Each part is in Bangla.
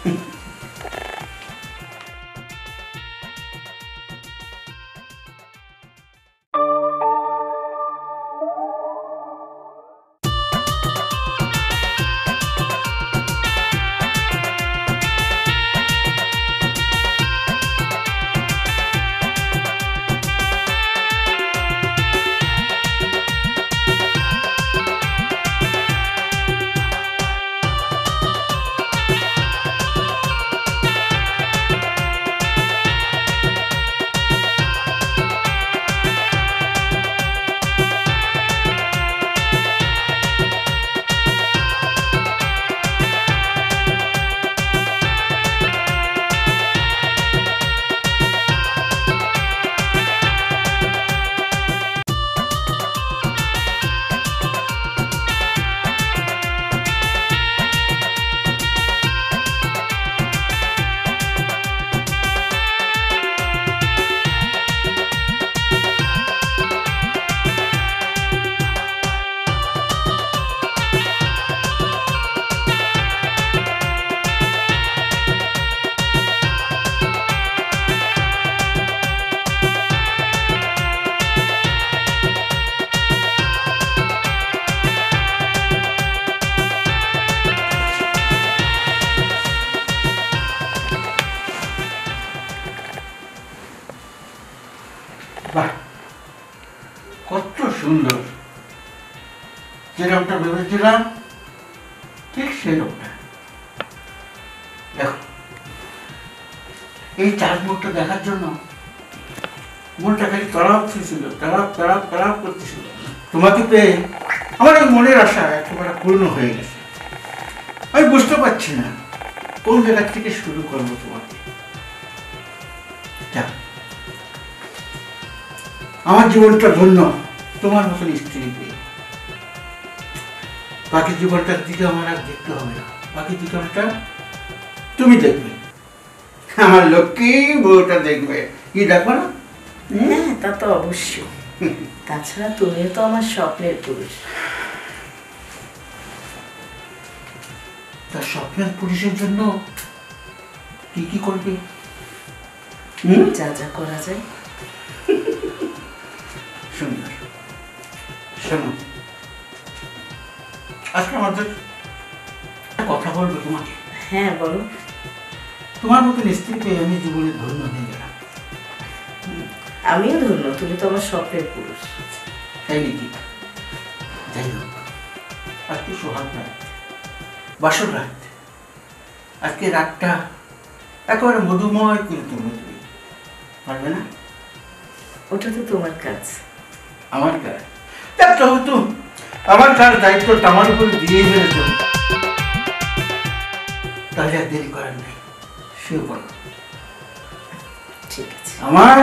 বাহ, কত সুন্দর। যেরকমটা ভেবেছিলাম ঠিক সেরকমটা। দেখো, এই চাঁদমুখটা দেখার জন্য মনটা খালি তড়াপ ছিল, তড়াপ করতেছিল। তোমাকে পেয়ে আমার ওই মনের আশা একেবারে পূর্ণ হয়ে গেছে। আমি বুঝতে পারছি না কোন জায়গা থেকে শুরু করবো তোমাকে। আমার জীবনটা ধন্য তোমার মতন স্ত্রী পেয়ে। বাকি জীবনটার দিকে আমার আর দেখতে হবে না, বাকি জীবনটা তুমি দেখবে, আমার লক্ষ্মী বউটা দেখবে। কি দেখবো না? হ্যাঁ, তা তো অবশ্যই। তাছাড়া তুমিও তো আমার স্বপ্নের পুরুষ। তার স্বপ্নের পুরুষের জন্য কি কি করবে? যা যা করা যায়। সুন্দর। শোনো, আজকে আমাদের কথা বলবো তোমাকে। হ্যাঁ, বলো। তোমার মতন স্ত্রী পেয়ে আমি জীবনে ধন্য হয়ে গেলাম। আমিও ধন্য, তুমি তো আমার স্বপ্নের পুরুষ। তাই নাকি? যাই হোক, আজকে সোহাগ রাত, বাসর রাত। আজকে রাতটা একেবারে মধুময় করে তুলবে। তুমি পারবে না? ওটা তো তোমার কাজ। আমার কাজ? একটা হয়তো আমার কাজ, দায়িত্বটা আমার উপরে দিয়েই ফেলেছ। তাহলে আর দেরি করার নেই, শুয়ে পড়ো। ঠিক আছে, আমার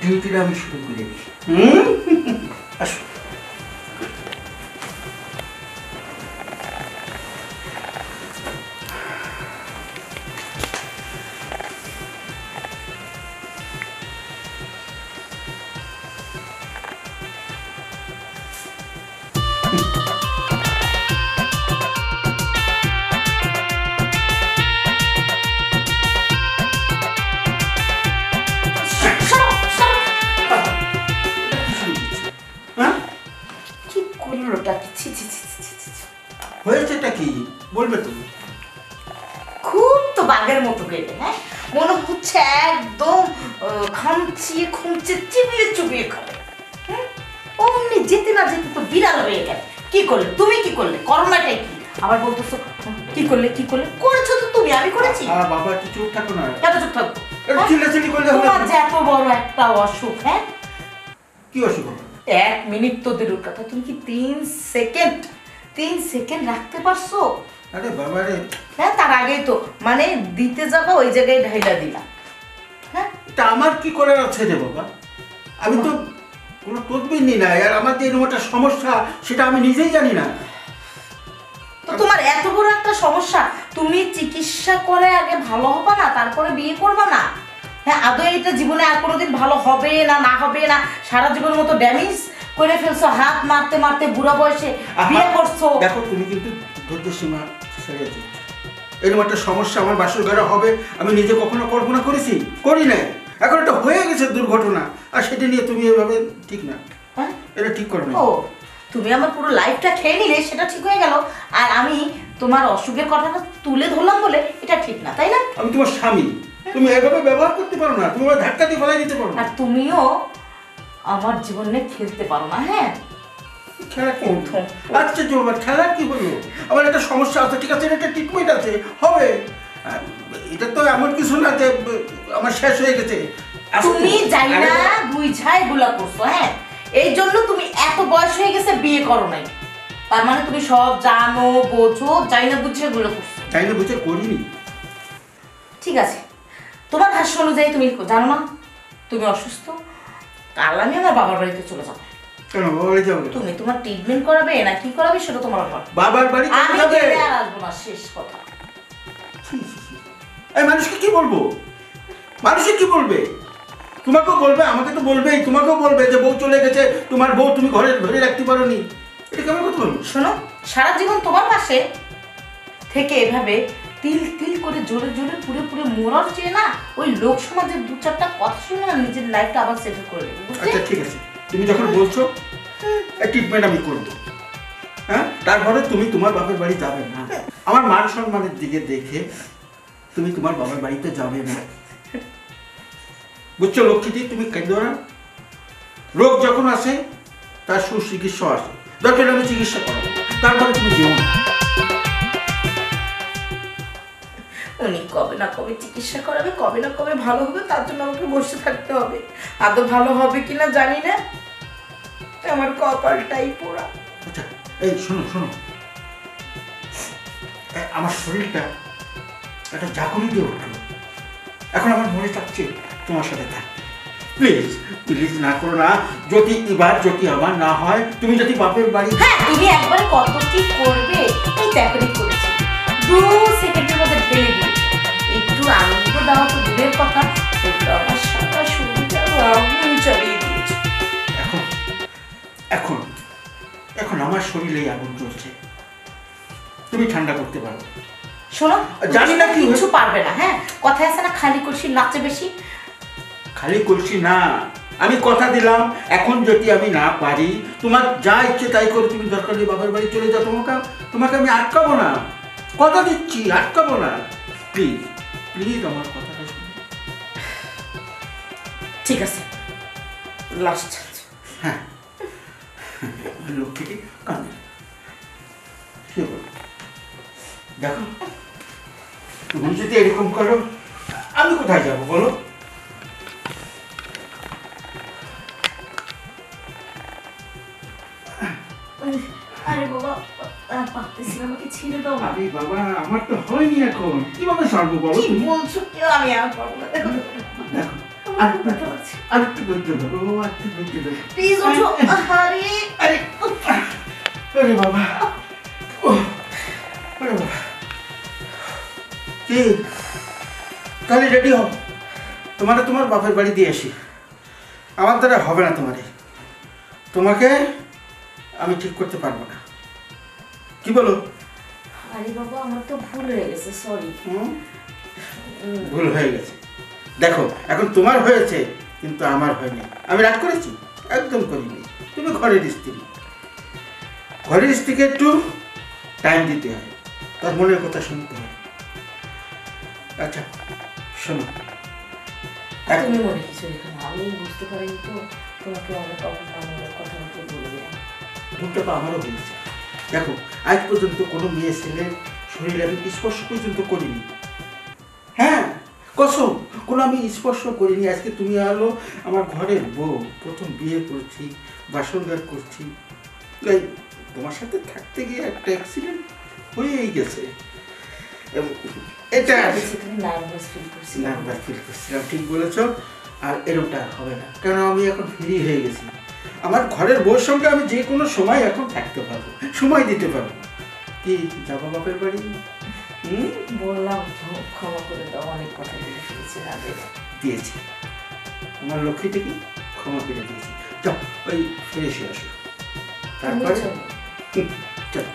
ডিউটিটা আমি শুরু করে দিই। আসো। হয়েছেটা কি বলবে তুমি? খুব তো বাঘের মতো গেলে। হ্যাঁ, মনে হচ্ছে একদম খামচিয়ে খুমচে চিবিয়ে খাবে। অমনি যেতে না যেতে তো বিড়াল হয়ে গেল। কি করলে তুমি? কি করলে? করোনাটাই কি? আবার বলতেছো কি করলে? করেছো তো তুমি, আমি করেছি? বাবা একটু চুপ থাকো না। কেন চুপ থাকবো? চিল্লাচিল্লি করলে হবে? তোমার যে এত বড় একটা অসুখ। হ্যাঁ, কি অসুখ? 1 মিনিট তো দূরের কথা, তুমি কি 3 সেকেন্ড রাখতে পারছো? আরে বাবা রে। হ্যাঁ, তার আগেই তো মানে দিতে যাবো ওই জায়গায় ঢাইলা দিলাম। হ্যাঁ, তা আমার কি করার আছে রে বাবা? আমি তো কোনো তদবির নি না। আর আমার যে এরকম একটা সমস্যা সেটা আমি নিজেই জানি না। তো তোমার এত বড় একটা সমস্যা, তুমি চিকিৎসা করে আগে ভালো হবে না, তারপরে বিয়ে করবে না? হ্যাঁ, আদৌ এটা জীবনে আর কোনোদিন ভালো হবে না হবে না? সারা জীবনের মতো ড্যামেজ করে ফেলছো, হাত মারতে বুড়া বয়সে বিয়ে করছো। দেখো, তুমি কিন্তু ধৈর্য সীমা ছেড়ে দিচ্ছ। এরকম একটা সমস্যা আমার বাসর ঘরে হবে আমি নিজে কখনো কল্পনা করেছি? করি না। এখন এটা হয়ে গেছে দুর্ঘটনা, আর সেটা নিয়ে তুমি এভাবে ঠিক না, হ্যাঁ এটা ঠিক করো না। ও তুমি আমার পুরো লাইফটা খেয়ে নিলে সেটা ঠিক হয়ে গেল, আর আমি তোমার অসুখের কথাটা তুলে ধরলাম বলে এটা ঠিক না, তাই না? আমি তোমার স্বামী, তুমি এভাবে ব্যবহার করতে পারো না, তুমি আমার ধাক্কা দিয়ে ফেলাই দিতে পারো না। আর তুমিও আমার জীবনে খেলতে পারো না। হ্যাঁ খেলা কি? আচ্ছা জোরবার খেলা কি হলো? আমার একটা সমস্যা আছে, ঠিক আছে, একটা ট্রিটমেন্ট আছে, হবে। আর এটা তো এমন কিছু না যে আমার শেষ হয়ে গেছে। তুমি যাই না দুই ছাই গুলা করছো, হ্যাঁ এই জন্য তুমি এত বয়স হয়ে গেছে বিয়ে করো নাই, তার মানে তুমি সব জানো বোঝো, যাই না বুঝে গুলো করছো। তাই না বুঝে করিনি। ঠিক আছে, তোমার ভাষ্য অনুযায়ী তুমি জানো না তুমি অসুস্থ, কাল আমি আমার বাবার বাড়িতে চলে যাবো। কেন বাবার বাড়ি যাবে? তুমি তোমার ট্রিটমেন্ট করাবে না কি করাবে সেটা তোমার ব্যাপার। বাবার বাড়ি আমি যাবে? গেলে আর আসবো না, শেষ কথা। এই মানুষকে কি বলবো? মানুষে কি বলবে? তোমাকেও বলবে, আমাকে তো বলবেই, তোমাকেও বলবে যে বউ চলে গেছে, তোমার বউ তুমি ঘরে ধরে রাখতে পারোনি। এটা কেমন কথা বলবো? শোনো, সারা জীবন তোমার পাশে থেকে এভাবে তিল তিল করে জোরে জোরে পুরে পুরে মরার চেয়ে না ওই লোক সমাজের দু চারটা কথা শুনে না নিজের লাইফটা আবার সেটেল করে নেবে, বুঝলে? আচ্ছা ঠিক আছে, তুমি যখন বলছো ট্রিটমেন্ট আমি করবো, হ্যাঁ তারপরে তুমি তোমার বাপের বাড়ি যাবে না। আমার মান সম্মানের দিকে দেখে তুমি তোমার বাবার বাড়িতে যাবে না, বুঝছো লক্ষ্মীটি? তুমি কেঁদো না। রোগ যখন আসে তার সুচিকিৎসা আসে, দরকার আমি চিকিৎসা করাবো, তারপরে তুমি যেও না। উনি কবে না কবে চিকিৎসা করাবে, কবে না কবে ভালো হবে, তার জন্য আমাকে বসে থাকতে হবে। আদৌ ভালো হবে কিনা জানি না, আমার কপালটাই পোড়া। আচ্ছা এই শোনো শোনো, আমার শরীরটা একটা জাগরণ দিয়ে উঠলো, এখন আমার মনে চাচ্ছে তোমার সাথে থাকতে। প্লিজ প্লিজ না করো না, যদি এবার যদি আমার না হয়, তুমি যদি বাপের বাড়ি। হ্যাঁ তুমি একবারে কত কি করবে এই চাকরি করেছি, 2 সেকেন্ডের মধ্যে ঢেলে দিয়েছি। একটু আনন্দ দেওয়া তো দূরের কথা, ওটা আমার সারা শরীরটা আগুন চালিয়ে দিয়েছে। এখন এখন এখন আমার শরীরে আগুন জ্বলছে, তুমি ঠান্ডা করতে পারো। শোনো, জানি না কি কিছু পারবে না। হ্যাঁ কথায় আছে না, খালি কলসি নাচে বেশি। খালি করছি না, আমি কথা দিলাম এখন যদি আমি না পারি, তোমার যা ইচ্ছে তাই করে তুমি দরকার নেই বাবার বাড়ি চলে যাও, তোমাকে আমি আটকাবো না, কথা দিচ্ছি আটকাবো না। প্লিজ প্লিজ আমার কথাটা শুনো। ঠিক আছে, লাস্ট। হ্যাঁ লক্ষ্মীটি কাঁদে, দেখো তুমি যদি এরকম করো আমি কোথায় যাবো বলো? আরে বাবা পারতেছি না, আমাকে ছেড়ে দাও না। আরে বাবা আমার তো হয়নি, এখন কিভাবে সারবো বলো? কি বলছো কেউ, আমি আর পারবো না। দেখো দেখো আরেকটু ধৈর্য ধরো, আরেকটু ধৈর্য ধরো। প্লিজ ওঠো। আরে আরে আরে বাবা, আরে বাবা, কি তাহলে রেডি হও, তোমার বাপের বাড়ি দিয়ে আসি। আমার দ্বারা হবে না, তোমাকে আমি ঠিক করতে পারবো না, কি বলো? আরে বাবা আমার তো ভুল হয়ে গেছে, সরি। ভুল হয়ে গেছে, দেখো এখন তোমার হয়েছে কিন্তু আমার হয়নি। আমি রাগ করেছি? একদম করিনি। তুমি ঘরের স্ত্রীকে একটু টাইম দিতে হয়, তার মনের কথা শুনতে হয়। আচ্ছা শোনো, তুমি মনে কিছু রেখো না, আমি বুঝতে পারিনি তো তোমাকে অনেক অপমানের কথা বলে দিলাম। ভুলটা তো আমারও হয়েছে। দেখো আজ পর্যন্ত কোনো মেয়ে ছেলের শরীরে আমি স্পর্শ পর্যন্ত করিনি, হ্যাঁ কসম, কোনো আমি স্পর্শ করিনি। আজকে তুমি আলো আমার ঘরের বউ, প্রথম বিয়ে করছি, বাসরঘর করছি, এই তোমার সাথে থাকতে গিয়ে একটা অ্যাক্সিডেন্ট হয়েই গেছে। এটা তুমি নার্ভাস ফিল করছিলাম। নার্ভাস ফিল করছিলাম, ঠিক বলেছ। আর এরকমটা আর হবে না, কারণ আমি এখন ফ্রি হয়ে গেছি। আমার ঘরের বউর সঙ্গে আমি যে কোনো সময় এখন থাকতে পারবো, সময় দিতে পারবো। কি যাবো বাপের বাড়ি? বললাম ক্ষমা করে দাও, অনেক কথা বলে ফেলেছি, আগে দিয়েছি, আমার লক্ষ্মীটাকে ক্ষমা করে দিয়েছি। যাও ওই ফিরে এসে আসো, তারপরে চল।